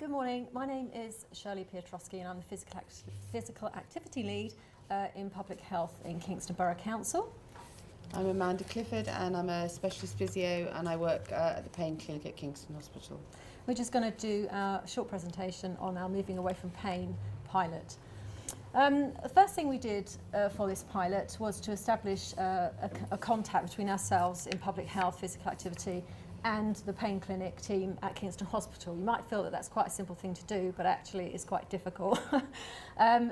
Good morning. My name is Shirley Piotrowski and I'm the Physical Activity Lead in Public Health in Kingston Borough Council. I'm Amanda Clifford and I'm a specialist physio and I work at the pain clinic at Kingston Hospital. We're just going to do a short presentation on our Moving Away from Pain pilot. The first thing we did for this pilot was to establish a contact between ourselves in public health, physical activity and the pain clinic team at Kingston Hospital. You might feel that that's quite a simple thing to do, but actually it's quite difficult.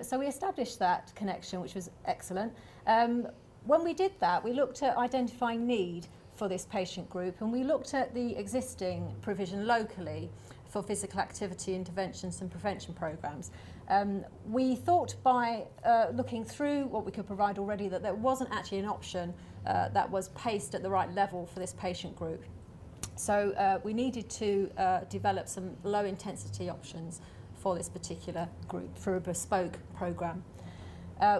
So we established that connection, which was excellent. When we did that, we looked at identifying need for this patient group, and we looked at the existing provision locally for physical activity interventions and prevention programs. We thought by looking through what we could provide already that there wasn't actually an option that was paced at the right level for this patient group. So we needed to develop some low intensity options for this particular group for a bespoke programme.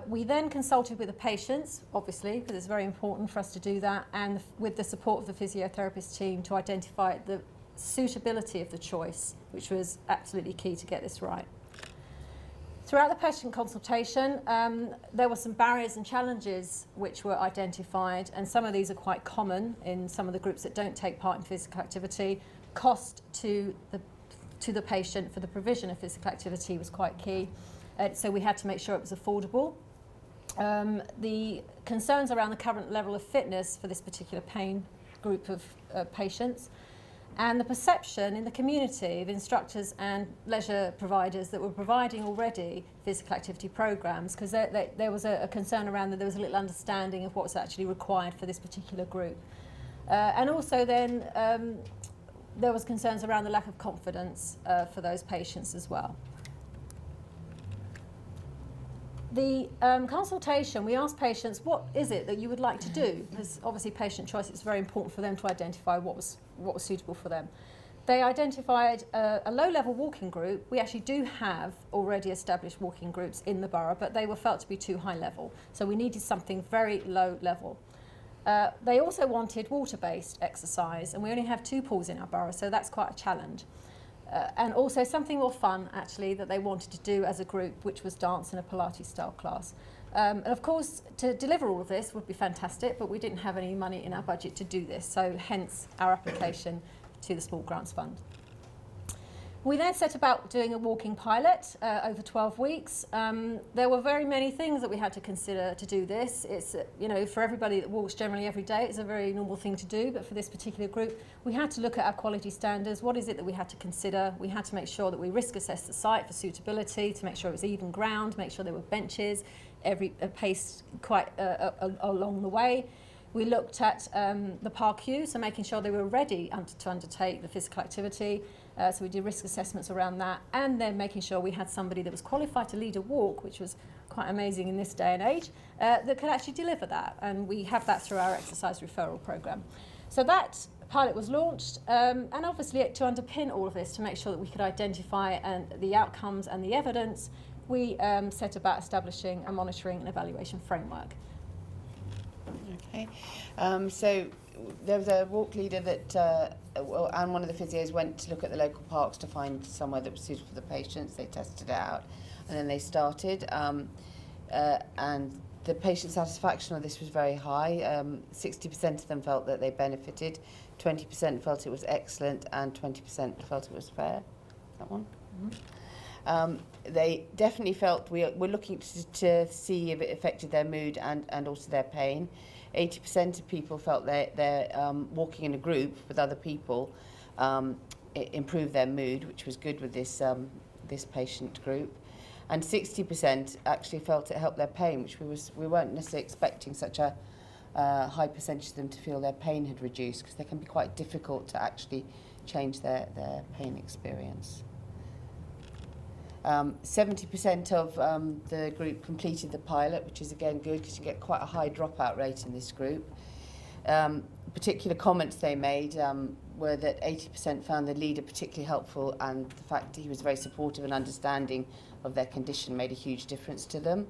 We then consulted with the patients, obviously, because it's very important for us to do that, and with the support of the physiotherapist team to identify the suitability of the choice, which was absolutely key to get this right. Throughout the patient consultation, there were some barriers and challenges which were identified, and some of these are quite common in some of the groups that don't take part in physical activity. Cost to the patient for the provision of physical activity was quite key, so we had to make sure it was affordable. The concerns around the current level of fitness for this particular pain group of patients, and the perception in the community of instructors and leisure providers that were providing already physical activity programs, because there was a concern around that there was a little understanding of what was actually required for this particular group. And also then there was concerns around the lack of confidence for those patients as well. The consultation, we asked patients, what is it that you would like to do? Because obviously patient choice, it's very important for them to identify what was suitable for them. They identified a low-level walking group. We actually do have already established walking groups in the borough, but they were felt to be too high level. So we needed something very low level. They also wanted water-based exercise, and we only have 2 pools in our borough, so that's quite a challenge. And also something more fun, actually, that they wanted to do as a group, which was dance in a Pilates style class. And of course, to deliver all of this would be fantastic, but we didn't have any money in our budget to do this, so hence our application to the Small Grants Fund. We then set about doing a walking pilot over 12 weeks. There were very many things that we had to consider to do this. It's, you know, for everybody that walks generally every day, it's a very normal thing to do, but for this particular group, we had to look at our quality standards. What is it that we had to consider? We had to make sure that we risk assess the site for suitability, to make sure it was even ground, make sure there were benches, paced quite along the way. We looked at the PARQ, so making sure they were ready to undertake the physical activity. So we did risk assessments around that, and then making sure we had somebody that was qualified to lead a walk, which was quite amazing in this day and age, that could actually deliver that. And we have that through our exercise referral programme. So that pilot was launched, and obviously to underpin all of this, to make sure that we could identify the outcomes and the evidence, we set about establishing a monitoring and evaluation framework. Okay, so there was a walk leader that, and one of the physios went to look at the local parks to find somewhere that was suitable for the patients. They tested it out, and then they started. And the patient satisfaction on this was very high. 60% of them felt that they benefited, 20% felt it was excellent, and 20% felt it was fair. That one. Mm-hmm. They definitely felt we're looking to see if it affected their mood and also their pain. 80% of people felt they're walking in a group with other people it improved their mood, which was good with this patient group. And 60% actually felt it helped their pain, which we weren't necessarily expecting such a high percentage of them to feel their pain had reduced, because they can be quite difficult to actually change their pain experience. 70% of the group completed the pilot, which is again good because you get quite a high dropout rate in this group. Particular comments they made were that 80% found the leader particularly helpful, and the fact that he was very supportive and understanding of their condition made a huge difference to them.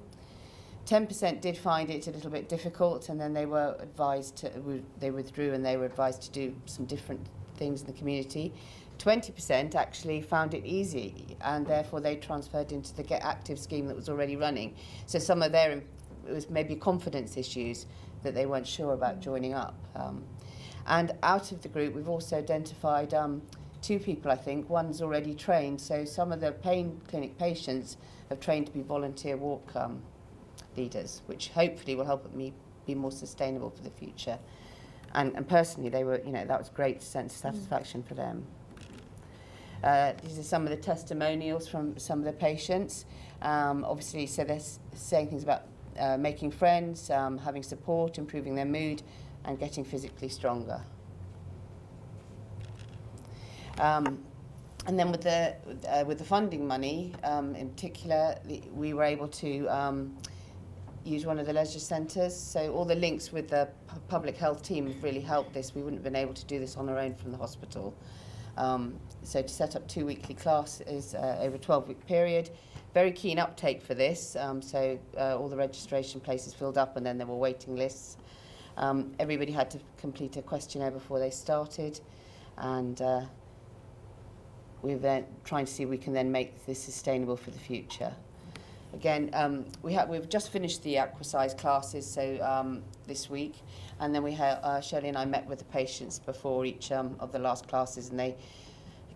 10% did find it a little bit difficult, and then they were advised they withdrew and they were advised to do some different things in the community. 20% actually found it easy, and therefore they transferred into the Get Active scheme that was already running. So some of it was maybe confidence issues that they weren't sure about joining up. And out of the group, we've also identified 2 people, I think. One's already trained, so some of the pain clinic patients have trained to be volunteer walk leaders, which hopefully will help me be more sustainable for the future. And personally, they were, that was great sense of satisfaction for them. These are some of the testimonials from some of the patients. Obviously, so they're saying things about making friends, having support, improving their mood, and getting physically stronger. And then with the funding money, in particular, we were able to use one of the leisure centres. So all the links with the public health team have really helped this. We wouldn't have been able to do this on our own from the hospital. So to set up 2 weekly classes over a 12-week period. Very keen uptake for this. So all the registration places filled up, and then there were waiting lists. Everybody had to complete a questionnaire before they started, and we're then trying to see if we can then make this sustainable for the future. Again, we've just finished the aquasize classes, so this week, and then we had Shirley and I met with the patients before each of the last classes, and they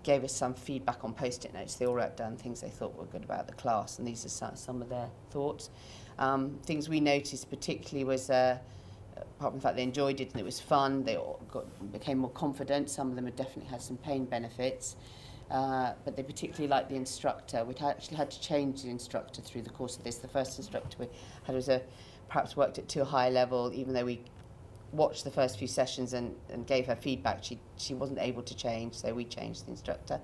gave us some feedback on post-it notes. They all wrote down things they thought were good about the class, and these are some of their thoughts. Things we noticed particularly was, apart from the fact they enjoyed it and it was fun, they all became more confident. Some of them had definitely had some pain benefits. But they particularly liked the instructor. We'd actually had to change the instructor through the course of this. The first instructor we had was perhaps worked at too high level. Even though we watched the first few sessions and gave her feedback, she wasn't able to change, so we changed the instructor,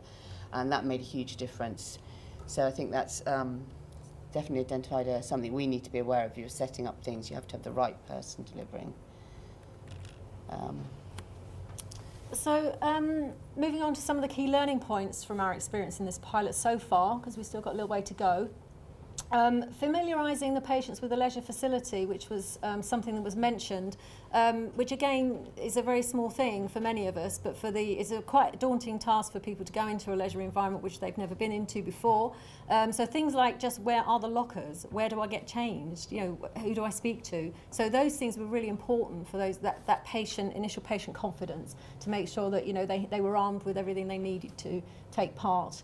and that made a huge difference. So I think that's definitely identified something we need to be aware of. If you're setting up things, you have to have the right person delivering. So moving on to some of the key learning points from our experience in this pilot so far, because we've still got a little way to go. Familiarising the patients with the leisure facility, which was something that was mentioned, which again is a very small thing for many of us, but is a quite daunting task for people to go into a leisure environment which they've never been into before. So things like just where are the lockers, where do I get changed, who do I speak to? So those things were really important for that initial patient confidence, to make sure that they were armed with everything they needed to take part.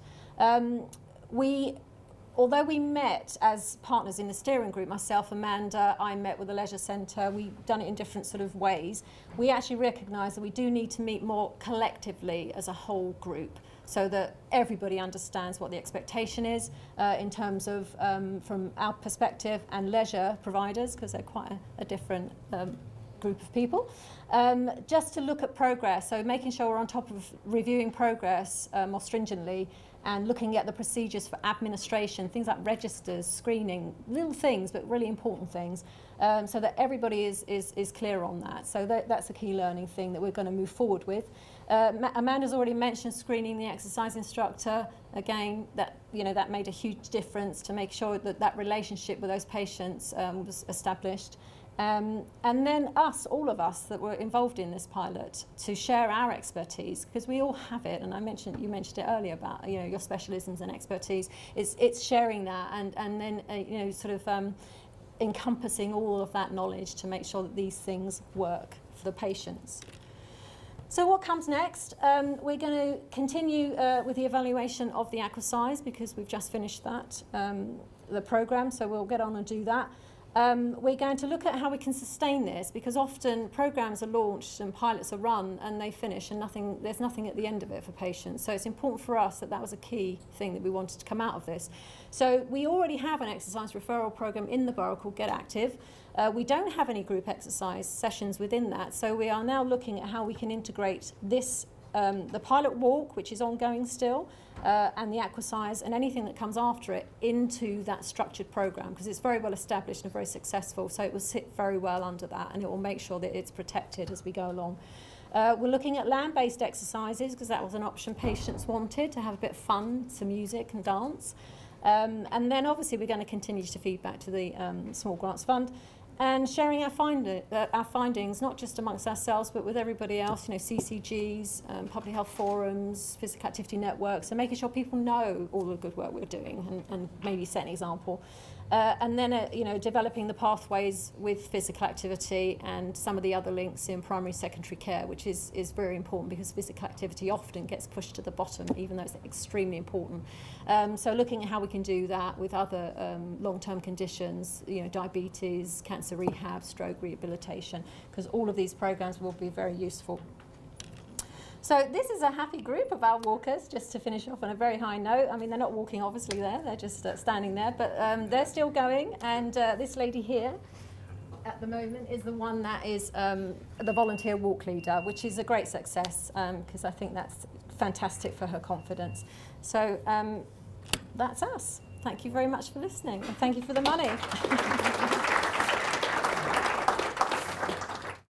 Although we met as partners in the steering group, myself, Amanda, I met with the leisure centre, we've done it in different sort of ways, we actually recognise that we do need to meet more collectively as a whole group, so that everybody understands what the expectation is in terms of, from our perspective, and leisure providers, because they're quite a different group of people. Just to look at progress, so making sure we're on top of reviewing progress more stringently, and looking at the procedures for administration, things like registers, screening, little things, but really important things, so that everybody is clear on that. So that's a key learning thing that we're going to move forward with. Amanda's already mentioned screening the exercise instructor. Again, that made a huge difference to make sure that relationship with those patients was established. And then all of us that were involved in this pilot, to share our expertise, because we all have it, and you mentioned it earlier about your specialisms and expertise. It's sharing that and then sort of encompassing all of that knowledge to make sure that these things work for the patients. So what comes next? We're going to continue with the evaluation of the aquasize, because we've just finished that the programme, so we'll get on and do that. We're going to look at how we can sustain this, because often programmes are launched and pilots are run and they finish and there's nothing at the end of it for patients. So it's important for us that was a key thing that we wanted to come out of this. So we already have an exercise referral programme in the borough called Get Active. We don't have any group exercise sessions within that, so we are now looking at how we can integrate this, the pilot walk, which is ongoing still, and the aquasize and anything that comes after it, into that structured programme, because it's very well established and very successful, so it will sit very well under that, and it will make sure that it's protected as we go along. We're looking at land-based exercises, because that was an option patients wanted, to have a bit of fun, some music and dance. And then obviously we're going to continue to feedback to the Small Grants Fund. and sharing our findings, not just amongst ourselves, but with everybody else, CCGs, public health forums, physical activity networks, and making sure people know all the good work we're doing and maybe set an example. And then, developing the pathways with physical activity and some of the other links in primary secondary care, which is very important because physical activity often gets pushed to the bottom, even though it's extremely important. So looking at how we can do that with other long-term conditions, diabetes, cancer rehab, stroke rehabilitation, because all of these programs will be very useful. So this is a happy group of our walkers, just to finish off on a very high note. I mean, they're not walking obviously there, they're just standing there, but they're still going. And this lady here at the moment is the one that is the volunteer walk leader, which is a great success because I think that's fantastic for her confidence. So that's us. Thank you very much for listening, and thank you for the money.